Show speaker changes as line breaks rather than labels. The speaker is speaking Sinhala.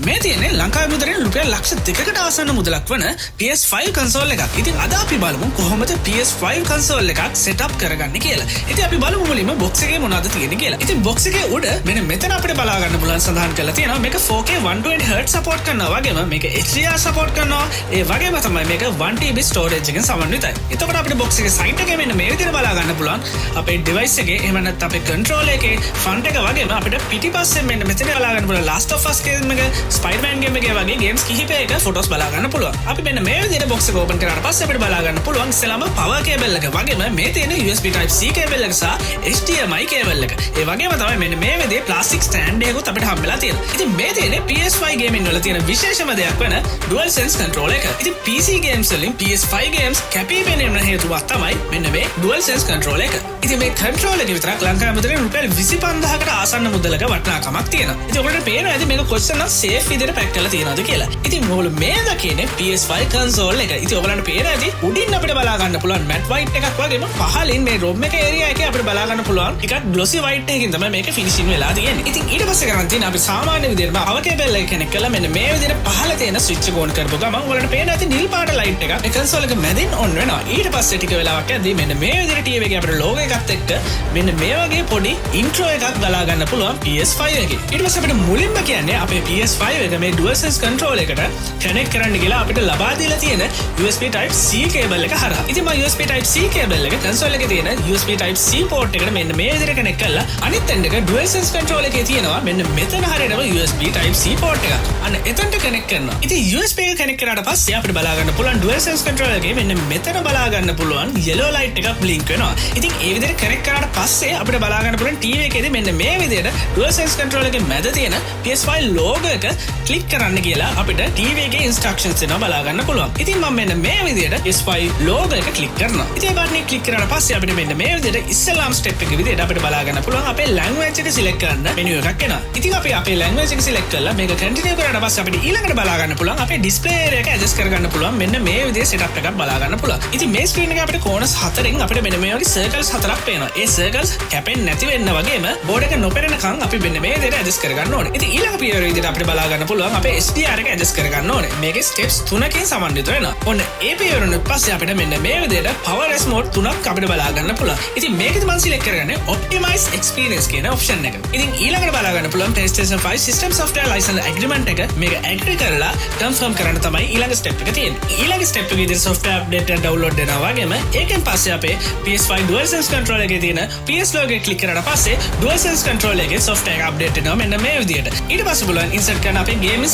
මේ තියෙන්නේ ලංකාවේ මුදලෙන් රුපියල් ලක්ෂ 2කට ආසන්න මුදලක් වන PS5 කන්සෝල් එකක්. ඉතින් අද අපි බලමු කොහොමද PS5 කන්සෝල් එකක් සෙටප් කරගන්නේ කියලා. ඉතින් අපි බලමු මුලින්ම බොක්ස් එකේ මොනවද තියෙන්නේ කියලා. ඉතින් බොක්ස් එකේ උඩ මෙන්න මෙතන අපිට බලා ගන්න පුළුවන් සඳහන් කරලා තියෙනවා මේක 4K 120Hz සපෝට් කරනවා වගේම මේක HDR සපෝට් කරනවා. ඒ වගේම තමයි මේක 1TB ස්ටෝරේජ් එකෙන් සමන්විතයි. එතකොට අපිට බොක්ස් එකේ සයිඩ් එකේ මෙන්න මේ විදිහට බලා ගන්න පුළුවන් අපේ ඩිවයිස් එකේ එහෙම නැත්නම් අපේ කන්ට්‍රෝලර් එකේ ෆ්‍රන්ට් එක වගේම අපිට පිටිපස්සෙන් මෙන්න මෙතන බලා ගන්න පුළුවන් Last of Us game එක Spider-Man game එකේ වගේ ගේම්ස් කිහිපයක ෆොටෝස් බලා ගන්න පුළුවන්. අපි මෙන්න මේ විදිහට බොක්ස් එක ඕපන් කරාට පස්සේ අපිට බලා ගන්න පුළුවන් ඉස්සෙල්ලාම power cable එක වගේම මේ තියෙන USB type C cable එක සහ HDMI cable එක. ඒ වගේම තමයි මෙන්න මේ විදිහේ plastic stand එකකුත් අපිට හම්බෙලා තියෙනවා. ඉතින් මේ තියෙන්නේ PS5 gaming වල තියෙන විශේෂම දෙයක් වෙන DualSense controller එක. ඉතින් PC games වලින් PS5 games කැපී පෙනෙන හේතුවක් තමයි මෙන්න මේ DualSense controller එක. ඉතින් මේ controller එක විතරක් ලංකාවේ මුදලෙන් රුපියල් 25000කට ආසන්න මුදලක වටිනාකමක් තියෙනවා. ඉතින් ඔයගොල්ලන්ට පේනවා ඇති මේක කොච්චරනම් safe විදිහට පැක් කරලා තියෙනවද කියලා. ඉතින් මොකද මේ දකින්නේ PS5 කන්සෝල් එක. ඉතින් ඔයගලන්ට පේන ඇති උඩින් අපිට බලා ගන්න පුළුවන් matte white එකක් වගේම පහලින් මේ ROM එක area එකේ අපිට බලා ගන්න පුළුවන් ටිකක් glossy white එකකින් තමයි මේක finishing වෙලා තියෙන්නේ. ඉතින් ඊට පස්සේ කරන් තියෙන අපි සාමාන්‍ය විදිහට power cable එක කනෙක්ට් කරලා මෙන්න මේ විදිහට පහළ තියෙන switch එක on කරපුව ගමන් ඔයගලන්ට පේන ඇති නිල් පාට light එකක් මේ කන්සෝල් එක මැදින් on වෙනවා. ඊට පස්සේ ටික වෙලාවක් යද්දී මෙන්න මේ විදිහට TV එකේ අපිට logo එකත් එක්ක මෙන්න මේ වගේ පොඩි intro එකක් බලා ගන්න පුළුවන් PS5 එකේ. ඊට පස්සේ අපිට මුලින්ම කියන්නේ අපේ PS5 එක මේ DualSense control එකට කනෙක්ට් කරන්න කියලා අපිට ලබා දීලා තියෙන USB type C cable එක හරහා. ඉතින් මම USB type C cable එක console එකේ තියෙන USB type C port එකට මෙන්න මේ විදිහට කනෙක්ට් කරලා අනිත් end එක DualSense control එකේ තියෙනවා මෙන්න මෙතන හරියටම USB type C port එක. අන්න එතනට කනෙක්ට් කරනවා. ඉතින් USB එක කනෙක්ට් කරාට පස්සේ අපිට බලා ගන්න පුළුවන් DualSense control එකේ මෙන්න මෙතන බලා ගන්න පුළුවන් yellow light එකක් blink වෙනවා. ඉතින් ඒ විදිහට කනෙක්ට් කරාට පස්සේ අපිට බලා ගන්න පුළුවන් TV එකේදී මෙන්න මේ විදිහට DualSense control එකේ මැද තියෙන PS5 logo එක ක්ලික් කරන්න කියලා අපිට TV එකේ instructions එනවා බලා ගන්න පුළුවන්. ඉතින් මම මෙන්න මේ විදිහට PS5 logo එක ක්ලික් කරනවා. ඉතින් ඒ බටන් එක ක්ලික් කරාට පස්සේ අපිට මෙන්න මේ විදිහට ඉස්සෙල්ලාම step එක විදිහට අපිට බලා ගන්න පුළුවන් අපේ language එක select කරන්න menu එකක් එනවා. ඉතින් අපි අපේ language එක select කරලා මේක continue කරාට පස්සේ අපිට ඊළඟට බලා ගන්න පුළුවන් අපේ display area එක adjust කරගන්න පුළුවන් මෙන්න මේ විදිහේ setup එකක් බලා ගන්න පුළුවන්. ඉතින් මේ screen එකේ අපිට corners හතරෙන් අපිට මෙන්න මේ වගේ circles හතරක් පේනවා. ඒ circles කැපෙන්නේ නැති වෙන්න වගේම board එක නොපෙරෙනකන් අපි මෙන්න මේ විදිහට adjust කරගන්න ඕනේ. ඉතින් ඊළඟ පියවර විදිහට අපිට බලා ගන්න පුළුවන් අපේ HDR එක adjust කරගන්න ඕනේ. මේකේ steps 3කින් සමන්විත වෙනවා. ඔන්න ඒ පියවරෙන් පස්සේ අපිට මෙන්න මේ විදිහට power S mode 3ක් අපිට බලා ගන්න පුළුවන්. ඉතින් මේකෙදි මම select කරගන්නේ optimize experience කියන option එක. ඉතින් ඊළඟට බලා ගන්න පුළුවන් PlayStation 5 system software license agreement එක මේක agree කරලා confirm කරන්න තමයි ඊළඟ step එක තියෙන්නේ. ඊළඟ step එක විදිහට software update එක download වෙනවා වගේම ඒකෙන් පස්සේ අපේ PS5 DualSense controller එකේ තියෙන PS logo එක click කරාට පස්සේ DualSense controller එකේ software එක update වෙනවා මෙන්න මේ විදිහට. ඊට පස්සේ බලන්න insert කරන අපේ games